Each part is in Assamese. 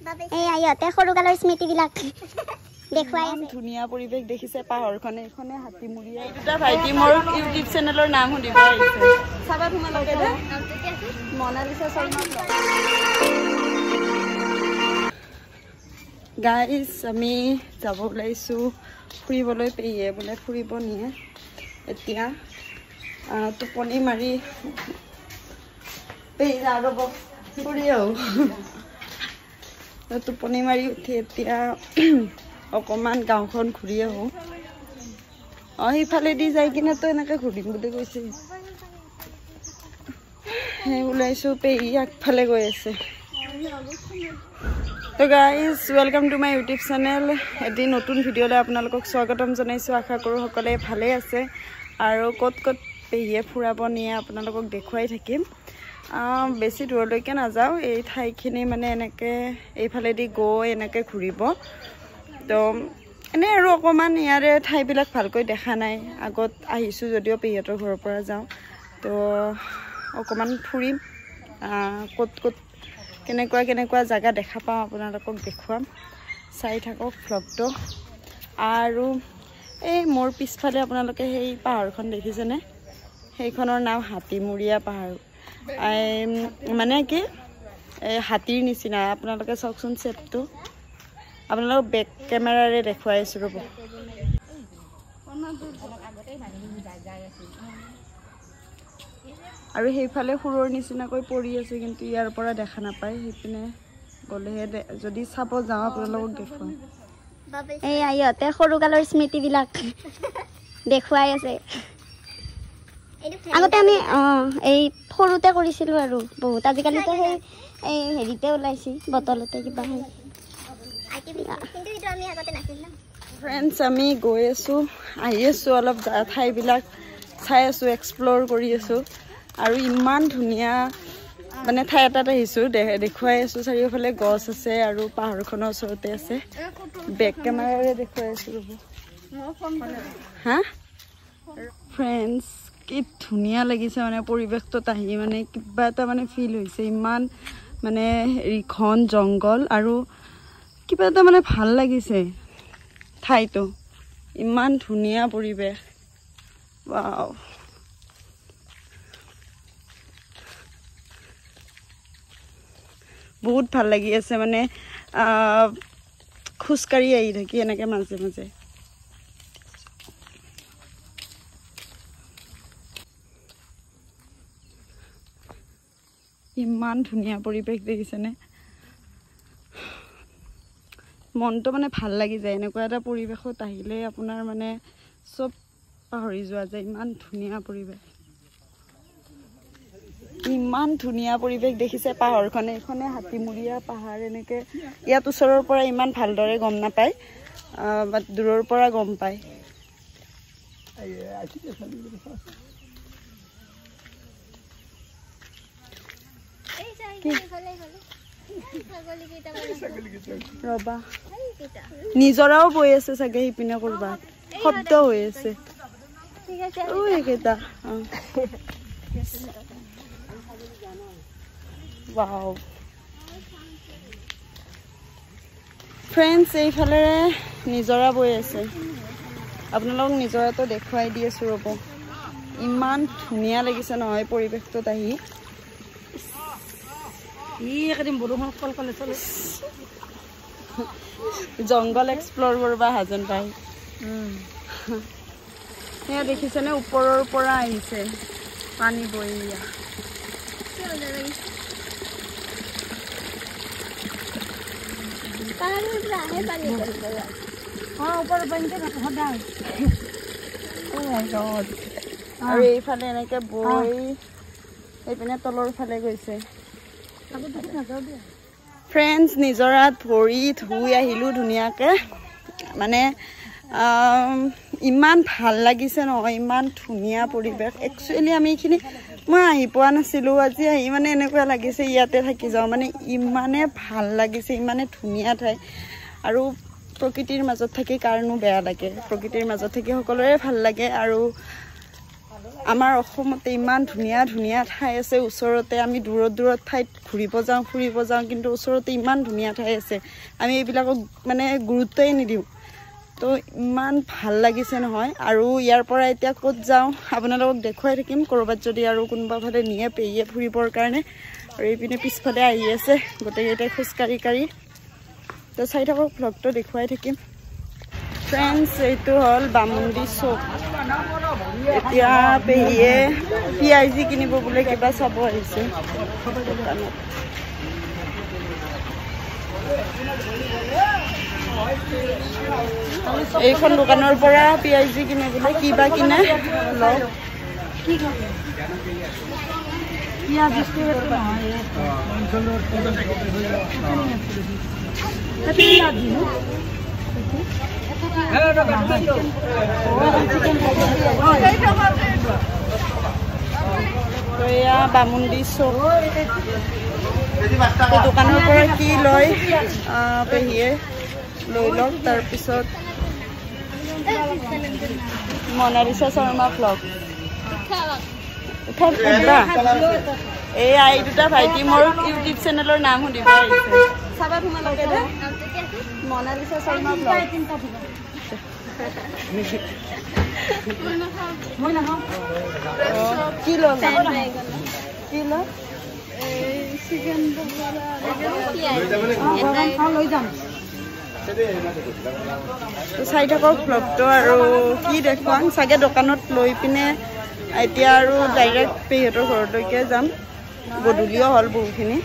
এই আইতে সৰু কালৰ স্মৃতিবিলাক দেখুৱাই আছে ধুনীয়া পৰিৱেশ দেখিছে পাহাৰখনে এখনে হাতীমুৰিয়া দুটা ভাইটি মোৰ ইউটিউব চেনেলৰ নাম সুধিব আহিছে চাবা তোমালোকে দে মনালিসা শৰ্মা গাইস আমি যাব ওলাইছো ফুৰিবলৈ পেয়ে বোলে ফুৰিব নিয়ে এতিয়া টোপনি মাৰি পেয়ে যাব ফুৰি আহো টোপনি মাৰি উঠি এতিয়া অকমান গাঁওখন ঘূৰি আহো সেইফালেদি যাই কিনে তো এনেকে ঘূৰিম বুলি কৈছে সেই ওলাইছো পেহী আগফালে গৈ আছে তো guys welcome to my YouTube channel এটি নতুন ভিডিঅ'লৈ আপোনালোকক স্বাগতম জনাইছোঁ আশা কৰোঁ সকলোৱে ভালে আছে আৰু ক'ত ক'ত পেহীয়ে ফুৰাব নিয়ে আপোনালোকক দেখুৱাই থাকিম বেছি দূৰলৈকে নাযাওঁ এই ঠাইখিনি মানে এনেকৈ এইফালেদি গৈ এনেকৈ ঘূৰিব তো এনে আৰু অকণমান ইয়াৰে ঠাইবিলাক ভালকৈ দেখা নাই আগত আহিছোঁ যদিও পেহীহঁতৰ ঘৰৰ পৰা যাওঁ তো অকণমান ফুৰিম ক'ত ক'ত কেনেকুৱা জাগা দেখা পাওঁ আপোনালোকক দেখুৱাম চাই থাকক ভ্লগটো আৰু এই মোৰ পিছফালে আপোনালোকে সেই পাহাৰখন দেখিছেনে সেইখনৰ নাম হাতীমুৰিয়া পাহাৰ মানে কি হাতীৰ নিচিনা আপোনালোকে চাওকচোন চেপটো আপোনালোকক বেক কেমেৰাৰে দেখুৱাই আছোঁ ৰ'ব আৰু সেইফালে সুৰৰ নিচিনাকৈ পৰি আছে কিন্তু ইয়াৰ পৰা দেখা নাপায় সেইপিনে গ'লেহে যদি চাব যাওঁ আপোনালোকক দেখুৱাম এই আইতে সৰু কালৰ স্মৃতিবিলাক দেখুৱাই আছে আগতে আমি এই সৰুতে কৰিছিলোঁ আৰু বহুত আজিকালিতো সেই এই হেৰিতে ওলাইছে বটলতে কিবা ফ্ৰেণ্ডছ আমি গৈ আছোঁ আহি আছোঁ অলপ ঠাইবিলাক চাই আছোঁ এক্সপ্ল'ৰ কৰি আছোঁ আৰু ইমান ধুনীয়া মানে ঠাই এটাত আহিছোঁ দেখুৱাই আছোঁ চাৰিওফালে গছ আছে আৰু পাহাৰখনৰ ওচৰতে আছে বেক কেমেৰাৰে দেখুৱাই আছোঁ ৰ'ব হা ফ্ৰেণ্ডছ কি ধুনীয়া লাগিছে মানে পৰিৱেশটোত আহি মানে কিবা এটা মানে ফিল হৈছে ইমান মানে হেৰি ঘন জংঘল আৰু কিবা এটা মানে ভাল লাগিছে ঠাইটো ইমান ধুনীয়া পৰিৱেশ ৱাও বহুত ভাল লাগি আছে মানে খোজকাঢ়ি আহি থাকি এনেকৈ মাজে মাজে ইমান ধুনীয়া পৰিৱেশ দেখিছেনে মনটো মানে ভাল লাগি যায় এনেকুৱা এটা পৰিৱেশত আহিলে আপোনাৰ মানে চব পাহৰি যোৱা যায় ইমান ধুনীয়া পৰিৱেশ দেখিছে পাহাৰখনে এইখনে হাতীমুৰিয়া পাহাৰ এনেকৈ ইয়াত ওচৰৰ পৰা ইমান ভালদৰে গম নাপায় বাট দূৰৰ পৰা গম পায় ৰবা নিজৰাও বৈ আছে চাগে সিপিনে কৰবাত শব্দ হৈ আছে এইকেইটা ৱাও ফ্ৰেণ্ডছ এইফালেৰে নিজৰা বৈ আছে আপোনালোকক নিজৰাটো দেখুৱাই দি আছোঁ ৰ'ব ইমান ধুনীয়া লাগিছে নহয় পৰিৱেশটোত আহি জংঘল এক্সপ্ল'ৰ কৰিব হাজেন পাই সেয়া দেখিছেনে ওপৰৰ পৰা আহিছে পানী বৈ আৰু এইফালে এনেকে বৈ এইপিনে তলৰ ফালে গৈছে ফ্ৰেণ্ডছ নিজৰাত ভৰি ধুই আহিলোঁ ধুনীয়াকৈ মানে ইমান ভাল লাগিছে নহয় ইমান ধুনীয়া পৰিৱেশ একচুৱেলি আমি এইখিনি মই আহি পোৱা নাছিলোঁ আজি আহি মানে এনেকুৱা লাগিছে ইয়াতে থাকি যাওঁ মানে ইমানে ভাল লাগিছে ইমানে ধুনীয়া ঠাই আৰু প্ৰকৃতিৰ মাজত থাকি কাৰণো বেয়া লাগে প্ৰকৃতিৰ মাজত থাকি সকলোৰে ভাল লাগে আৰু আমাৰ অসমতে ইমান ধুনীয়া ধুনীয়া ঠাই আছে ওচৰতে আমি দূৰত ঠাইত ঘূৰিব যাওঁ কিন্তু ওচৰতে ইমান ধুনীয়া ঠাই আছে আমি এইবিলাকক মানে গুৰুত্বই নিদিওঁ তো ইমান ভাল লাগিছে নহয় আৰু ইয়াৰ পৰা এতিয়া ক'ত যাওঁ আপোনালোকক দেখুৱাই থাকিম ক'ৰবাত যদি আৰু কোনোবা ফালে নিয়ে পেহীয়ে ফুৰিবৰ কাৰণে আৰু এইপিনে পিছফালে আহি আছে গোটেইকেইটাই খোজকাঢ়ি তো চাই থাকক ভ্লগটো দেখুৱাই থাকিম ফ্ৰেণ্ডছ এইটো হ'ল বামুণ্ডি চৌক এতিয়া পেহীয়ে পিয়াজি কিনিব বোলে কিবা চাব আহিছে দোকানত এইখন দোকানৰ পৰা পিয়াজি কিনে বোলে কিবা কিনে লওক এয়া বামুণ্ডি চৌক দোকানৰ পৰা কি লয় পেহীয়ে লৈ লওক তাৰপিছত মনালিছা শৰ্মা ভ্লগ এই আই দুটা ভাইটি মোৰ ইউটিউব চেনেলৰ নাম সুধিব আহিছে চাবা তোমালোকে দে মনালিছা শৰ্মা ভ্লগ কি লল কি লল চাই থাকক ভ্লগটো আৰু কি দেখুৱাম চাগে দোকানত লৈ পিনে এতিয়া আৰু ডাইৰেক্ট পেহীহঁতৰ ঘৰলৈকে যাম গধূলিও হ'ল বহুখিনি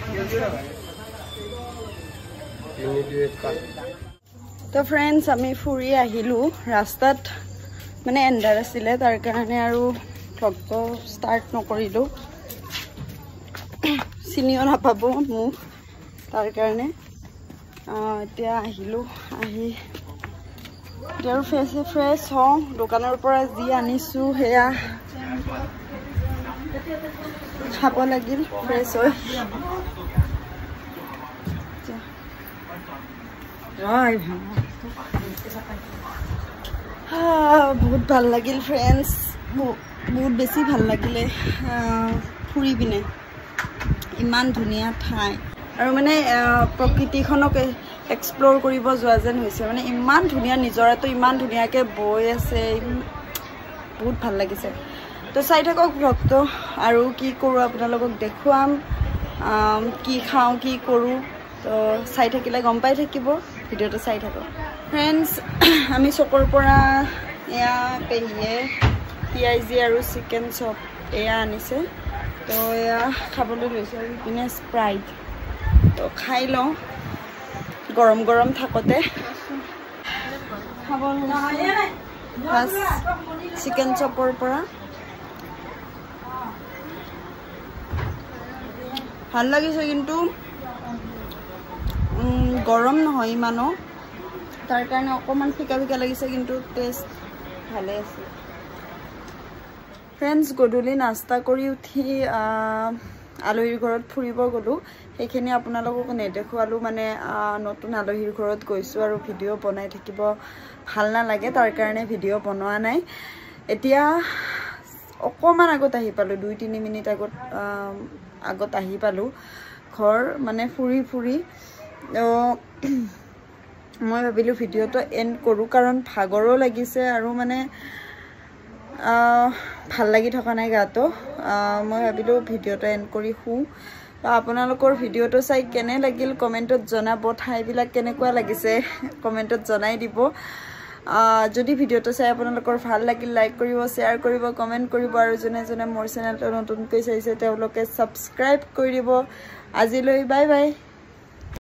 তো ফ্ৰেণ্ডছ আমি ফুৰি আহিলোঁ ৰাস্তাত মানে এন্ধাৰ আছিলে তাৰ কাৰণে আৰু ভ্লগটো ষ্টাৰ্ট নকৰিলোঁ চিনিও নাপাব মোক তাৰ কাৰণে এতিয়া আহিলোঁ আহি এতিয়া আৰু ফ্ৰেছ হওঁ দোকানৰ পৰা যি আনিছোঁ সেয়া খাব লাগিল ফ্ৰেছ হৈ বহুত ভাল লাগিল ফ্ৰেণ্ডছ বহুত বেছি ভাল লাগিলে ফুৰি পিনে ইমান ধুনীয়া ঠাই আৰু মানে প্ৰকৃতিখনক এক্সপ্ল'ৰ কৰিব যোৱা যেন হৈছে মানে ইমান ধুনীয়া নিজৰাটো ইমান ধুনীয়াকৈ বৈ আছে বহুত ভাল লাগিছে তো চাই থাকক ভ্লগটো আৰু কি কৰোঁ আপোনালোকক দেখুৱাম কি খাওঁ কি কৰোঁ তো চাই থাকিলে গম পাই থাকিব ভিডিঅ'টো চাই থাকক ফ্ৰেণ্ডছ আমি চকৰ পৰা এয়া পেহীয়ে পিয়াজি আৰু চিকেন চপ এয়া আনিছে তো এয়া খাবলৈ লৈছে আৰু ইপিনে স্প্ৰাইট তো খাই লওঁ গৰম গৰম থাকোঁতে খাব ফাৰ্ষ্ট চিকেন চপৰ পৰা ভাল লাগিছে কিন্তু গৰম নহয় ইমানো তাৰ কাৰণে অকণমান ফিকা লাগিছে কিন্তু টেষ্ট ভালে আছে ফ্ৰেণ্ডছ গধূলি নাস্তা কৰি উঠি আলহীৰ ঘৰত ফুৰিব গ'লোঁ সেইখিনি আপোনালোকক নেদেখুৱালোঁ মানে নতুন আলহীৰ ঘৰত গৈছোঁ আৰু ভিডিঅ' বনাই থাকিব ভাল নালাগে তাৰ কাৰণে ভিডিঅ' বনোৱা নাই এতিয়া অকণমান আগত আহি পালোঁ 2-3 মিনিট আগত আহি পালোঁ ঘৰ মানে ফুৰি মই ভাবিলোঁ ভিডিঅ'টো এণ্ড কৰোঁ কাৰণ ভাগৰো লাগিছে আৰু মানে ভাল লাগি থকা নাই গাটো মই ভাবিলোঁ ভিডিঅ'টো এণ্ড কৰি শুওঁ আপোনালোকৰ ভিডিঅ'টো চাই কেনে লাগিল কমেণ্টত জনাব ঠাইবিলাক কেনেকুৱা লাগিছে কমেণ্টত জনাই দিব যদি ভিডিঅ'টো চাই আপোনালোকৰ ভাল লাগিল লাইক কৰিব শ্বেয়াৰ কৰিব কমেণ্ট কৰিব আৰু যোনে মোৰ চেনেলটো নতুনকৈ চাইছে তেওঁলোকে ছাবস্ক্ৰাইব কৰি দিব আজিলৈ বাই বাই